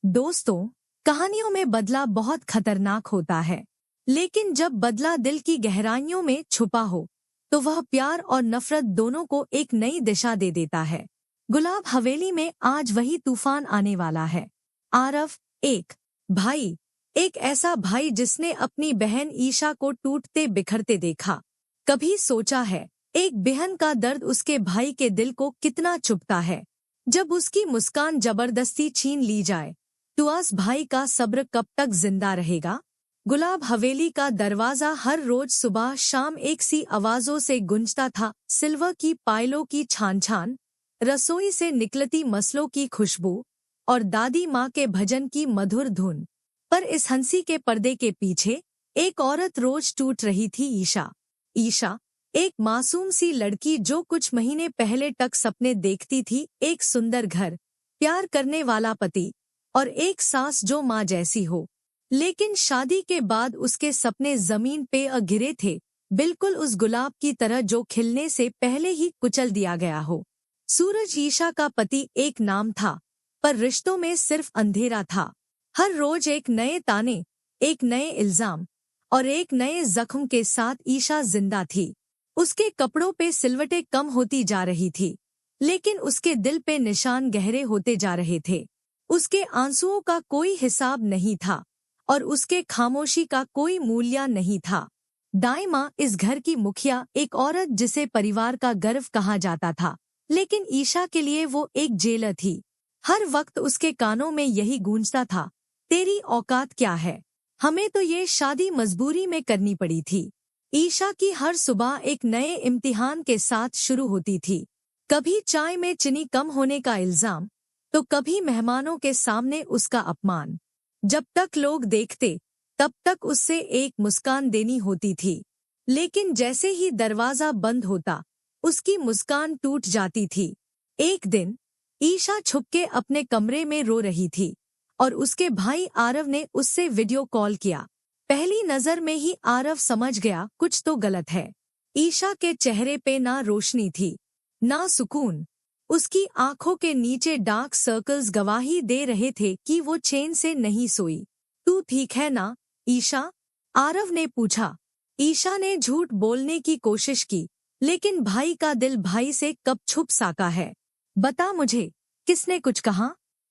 दोस्तों, कहानियों में बदला बहुत खतरनाक होता है, लेकिन जब बदला दिल की गहराइयों में छुपा हो, तो वह प्यार और नफरत दोनों को एक नई दिशा दे देता है। गुलाब हवेली में आज वही तूफान आने वाला है। आरव, एक भाई, एक ऐसा भाई जिसने अपनी बहन ईशा को टूटते बिखरते देखा। कभी सोचा है, एक बहन का दर्द उसके भाई के दिल को कितना चुभता है। जब उसकी मुस्कान जबरदस्ती छीन ली जाए, तो उस भाई का सब्र कब तक जिंदा रहेगा। गुलाब हवेली का दरवाजा हर रोज सुबह शाम एक सी आवाजों से गूंजता था। सिल्वर की पायलों की छान छान, रसोई से निकलती मसलों की खुशबू और दादी माँ के भजन की मधुर धुन। पर इस हंसी के पर्दे के पीछे एक औरत रोज टूट रही थी, ईशा। ईशा, एक मासूम सी लड़की जो कुछ महीने पहले तक सपने देखती थी, एक सुंदर घर, प्यार करने वाला पति और एक सास जो माँ जैसी हो। लेकिन शादी के बाद उसके सपने जमीन पे गिरे थे, बिल्कुल उस गुलाब की तरह जो खिलने से पहले ही कुचल दिया गया हो। सूरज ईशा का पति एक नाम था, पर रिश्तों में सिर्फ अंधेरा था। हर रोज एक नए ताने, एक नए इल्जाम और एक नए जख्म के साथ ईशा जिंदा थी। उसके कपड़ों पे सिलवटें कम होती जा रही थी, लेकिन उसके दिल पे निशान गहरे होते जा रहे थे। उसके आंसुओं का कोई हिसाब नहीं था और उसके खामोशी का कोई मूल्य नहीं था। दाई माँ, इस घर की मुखिया, एक औरत जिसे परिवार का गर्व कहा जाता था, लेकिन ईशा के लिए वो एक जेलर थी। हर वक्त उसके कानों में यही गूंजता था, तेरी औकात क्या है। हमें तो ये शादी मजबूरी में करनी पड़ी थी। ईशा की हर सुबह एक नए इम्तिहान के साथ शुरू होती थी। कभी चाय में चीनी कम होने का इल्जाम, तो कभी मेहमानों के सामने उसका अपमान। जब तक लोग देखते, तब तक उससे एक मुस्कान देनी होती थी, लेकिन जैसे ही दरवाजा बंद होता, उसकी मुस्कान टूट जाती थी। एक दिन ईशा छुपके अपने कमरे में रो रही थी और उसके भाई आरव ने उससे वीडियो कॉल किया। पहली नजर में ही आरव समझ गया कुछ तो गलत है। ईशा के चेहरे पे ना रोशनी थी, ना सुकून। उसकी आंखों के नीचे डार्क सर्कल्स गवाही दे रहे थे कि वो चैन से नहीं सोई। तू ठीक है ना, ईशा? आरव ने पूछा। ईशा ने झूठ बोलने की कोशिश की, लेकिन भाई का दिल भाई से कब छुप सका है। बता मुझे, किसने कुछ कहा?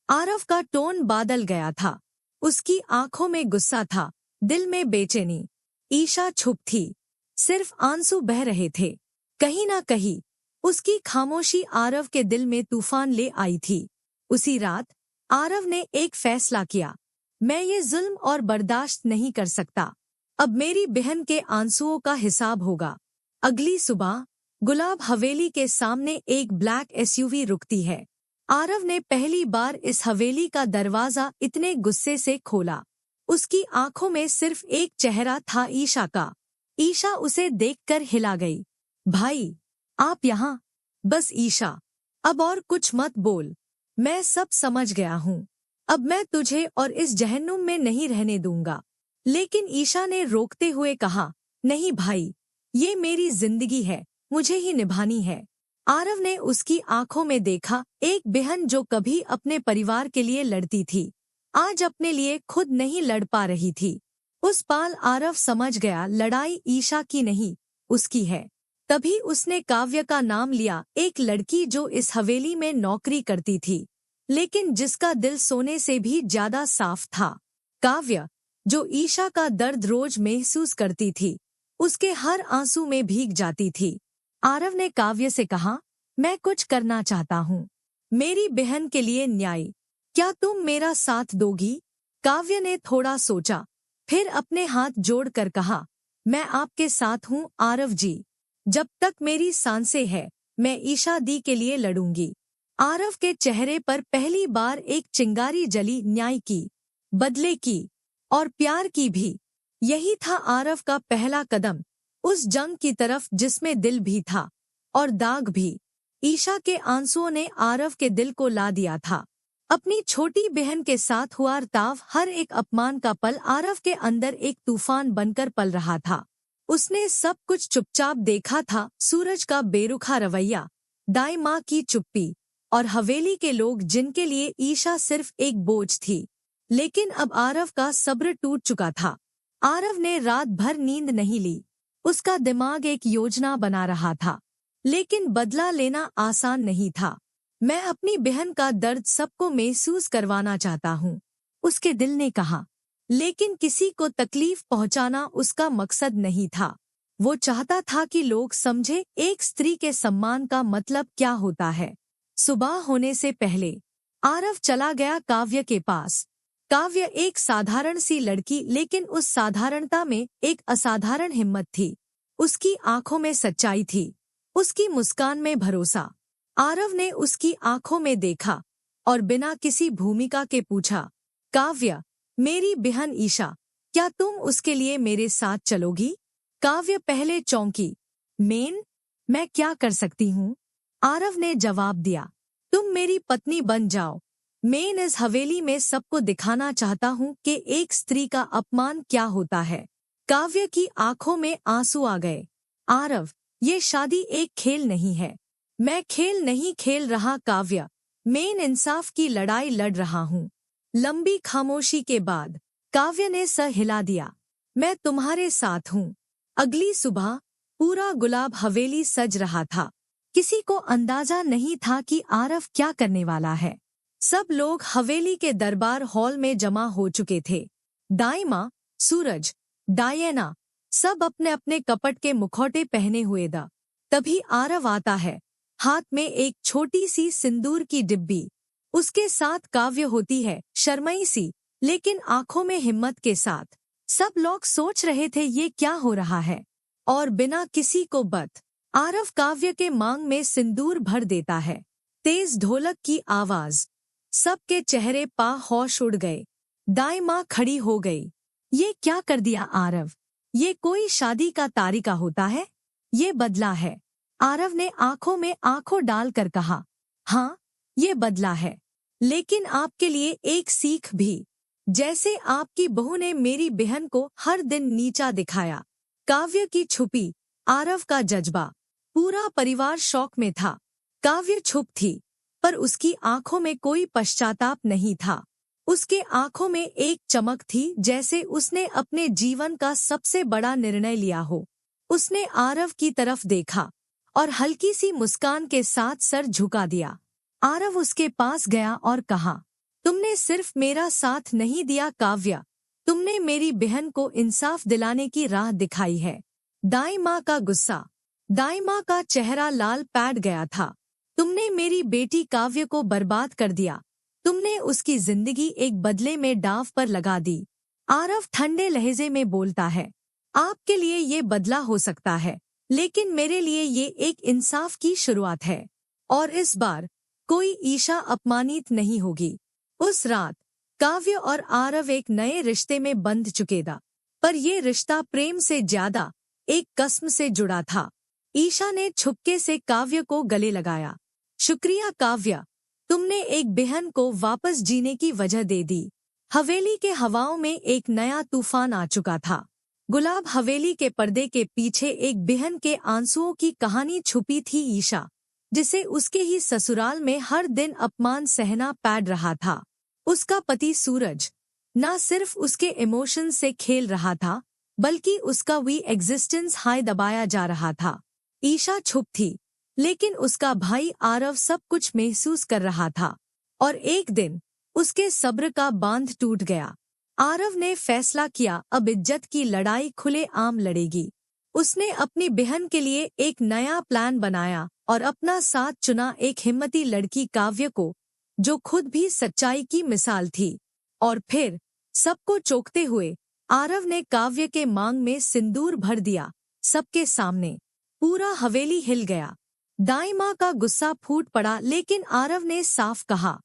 आरव का टोन बदल गया था। उसकी आंखों में गुस्सा था, दिल में बेचैनी। ईशा चुप थी, सिर्फ आंसू बह रहे थे। कहीं ना कहीं उसकी खामोशी आरव के दिल में तूफान ले आई थी। उसी रात आरव ने एक फैसला किया, मैं ये जुल्म और बर्दाश्त नहीं कर सकता। अब मेरी बहन के आंसुओं का हिसाब होगा। अगली सुबह गुलाब हवेली के सामने एक ब्लैक एसयूवी रुकती है। आरव ने पहली बार इस हवेली का दरवाजा इतने गुस्से से खोला। उसकी आंखों में सिर्फ एक चेहरा था, ईशा का। ईशा उसे देखकर हिला गई। भाई, आप यहाँ? बस ईशा, अब और कुछ मत बोल। मैं सब समझ गया हूँ। अब मैं तुझे और इस जहन्नुम में नहीं रहने दूंगा। लेकिन ईशा ने रोकते हुए कहा, नहीं भाई, ये मेरी जिंदगी है, मुझे ही निभानी है। आरव ने उसकी आंखों में देखा, एक बहन जो कभी अपने परिवार के लिए लड़ती थी, आज अपने लिए खुद नहीं लड़ पा रही थी। उस पल आरव समझ गया, लड़ाई ईशा की नहीं, उसकी है। तभी उसने काव्य का नाम लिया, एक लड़की जो इस हवेली में नौकरी करती थी, लेकिन जिसका दिल सोने से भी ज्यादा साफ था। काव्य, जो ईशा का दर्द रोज महसूस करती थी, उसके हर आंसू में भीग जाती थी। आरव ने काव्य से कहा, मैं कुछ करना चाहता हूँ, मेरी बहन के लिए न्याय। क्या तुम मेरा साथ दोगी? काव्य ने थोड़ा सोचा, फिर अपने हाथ जोड़कर कहा, मैं आपके साथ हूँ आरव जी। जब तक मेरी सांसें हैं, मैं ईशा दी के लिए लड़ूंगी। आरव के चेहरे पर पहली बार एक चिंगारी जली, न्याय की, बदले की और प्यार की भी। यही था आरव का पहला कदम, उस जंग की तरफ जिसमें दिल भी था और दाग भी। ईशा के आंसुओं ने आरव के दिल को ला दिया था। अपनी छोटी बहन के साथ हुआ ताव, हर एक अपमान का पल आरव के अंदर एक तूफान बनकर पल रहा था। उसने सब कुछ चुपचाप देखा था, सूरज का बेरुखा रवैया, दाई माँ की चुप्पी और हवेली के लोग जिनके लिए ईशा सिर्फ एक बोझ थी। लेकिन अब आरव का सब्र टूट चुका था। आरव ने रात भर नींद नहीं ली। उसका दिमाग एक योजना बना रहा था, लेकिन बदला लेना आसान नहीं था। मैं अपनी बहन का दर्द सबको महसूस करवाना चाहता हूँ, उसके दिल ने कहा। लेकिन किसी को तकलीफ पहुंचाना उसका मकसद नहीं था। वो चाहता था कि लोग समझे एक स्त्री के सम्मान का मतलब क्या होता है। सुबह होने से पहले आरव चला गया काव्य के पास। काव्य एक साधारण सी लड़की, लेकिन उस साधारणता में एक असाधारण हिम्मत थी। उसकी आंखों में सच्चाई थी, उसकी मुस्कान में भरोसा। आरव ने उसकी आंखों में देखा और बिना किसी भूमिका के पूछा, काव्य, मेरी बहन ईशा, क्या तुम उसके लिए मेरे साथ चलोगी? काव्य पहले चौंकी। मैं क्या कर सकती हूँ? आरव ने जवाब दिया, तुम मेरी पत्नी बन जाओ। मैं इस हवेली में सबको दिखाना चाहता हूँ कि एक स्त्री का अपमान क्या होता है। काव्य की आंखों में आंसू आ गए। आरव, ये शादी एक खेल नहीं है। मैं खेल नहीं खेल रहा काव्य, मैं इंसाफ की लड़ाई लड़ रहा हूँ। लंबी खामोशी के बाद काव्य ने सर हिला दिया। मैं तुम्हारे साथ हूँ। अगली सुबह पूरा गुलाब हवेली सज रहा था। किसी को अंदाजा नहीं था कि आरव क्या करने वाला है। सब लोग हवेली के दरबार हॉल में जमा हो चुके थे। दाइमा, सूरज, डायना, सब अपने अपने कपट के मुखौटे पहने हुए दा। तभी आरव आता है, हाथ में एक छोटी सी सिंदूर की डिब्बी। उसके साथ काव्य होती है, शर्मई सी, लेकिन आंखों में हिम्मत के साथ। सब लोग सोच रहे थे ये क्या हो रहा है, और बिना किसी को बत आरव काव्य के मांग में सिंदूर भर देता है। तेज ढोलक की आवाज, सबके चेहरे पा होश उड़ गए। दाई माँ खड़ी हो गई। ये क्या कर दिया आरव? ये कोई शादी का तारीका होता है? ये बदला है। आरव ने आंखों में आंखों डालकर कहा, हाँ, ये बदला है, लेकिन आपके लिए एक सीख भी। जैसे आपकी बहू ने मेरी बहन को हर दिन नीचा दिखाया। काव्य की छुपी आरव का जज्बा। पूरा परिवार शौक में था। काव्य चुप थी, पर उसकी आंखों में कोई पश्चाताप नहीं था। उसके आंखों में एक चमक थी, जैसे उसने अपने जीवन का सबसे बड़ा निर्णय लिया हो। उसने आरव की तरफ देखा और हल्की सी मुस्कान के साथ सर झुका दिया। आरव उसके पास गया और कहा, तुमने सिर्फ मेरा साथ नहीं दिया काव्य, तुमने मेरी बहन को इंसाफ दिलाने की राह दिखाई है। दाई माँ का गुस्सा। दाई माँ का चेहरा लाल पैट गया था। तुमने मेरी बेटी काव्य को बर्बाद कर दिया। तुमने उसकी जिंदगी एक बदले में दांव पर लगा दी। आरव ठंडे लहजे में बोलता है, आपके लिए ये बदला हो सकता है, लेकिन मेरे लिए ये एक इंसाफ की शुरुआत है। और इस बार कोई ईशा अपमानित नहीं होगी। उस रात काव्य और आरव एक नए रिश्ते में बंध चुके था, पर ये रिश्ता प्रेम से ज्यादा एक कसम से जुड़ा था। ईशा ने छुपके से काव्य को गले लगाया। शुक्रिया काव्य, तुमने एक बहन को वापस जीने की वजह दे दी। हवेली के हवाओं में एक नया तूफान आ चुका था। गुलाब हवेली के पर्दे के पीछे एक बहन के आंसुओं की कहानी छुपी थी। ईशा, जिसे उसके ही ससुराल में हर दिन अपमान सहना पड़ रहा था। उसका पति सूरज न सिर्फ उसके इमोशन से खेल रहा था, बल्कि उसका वी एग्जिस्टेंस हाई दबाया जा रहा था। ईशा चुप थी, लेकिन उसका भाई आरव सब कुछ महसूस कर रहा था। और एक दिन उसके सब्र का बांध टूट गया। आरव ने फैसला किया, अब इज्जत की लड़ाई खुले आम लड़ेगी। उसने अपनी बहन के लिए एक नया प्लान बनाया और अपना साथ चुना, एक हिम्मती लड़की काव्य को, जो खुद भी सच्चाई की मिसाल थी। और फिर सबको चौंकते हुए आरव ने काव्य के मांग में सिंदूर भर दिया। सबके सामने पूरा हवेली हिल गया। दाई माँ का गुस्सा फूट पड़ा, लेकिन आरव ने साफ कहा,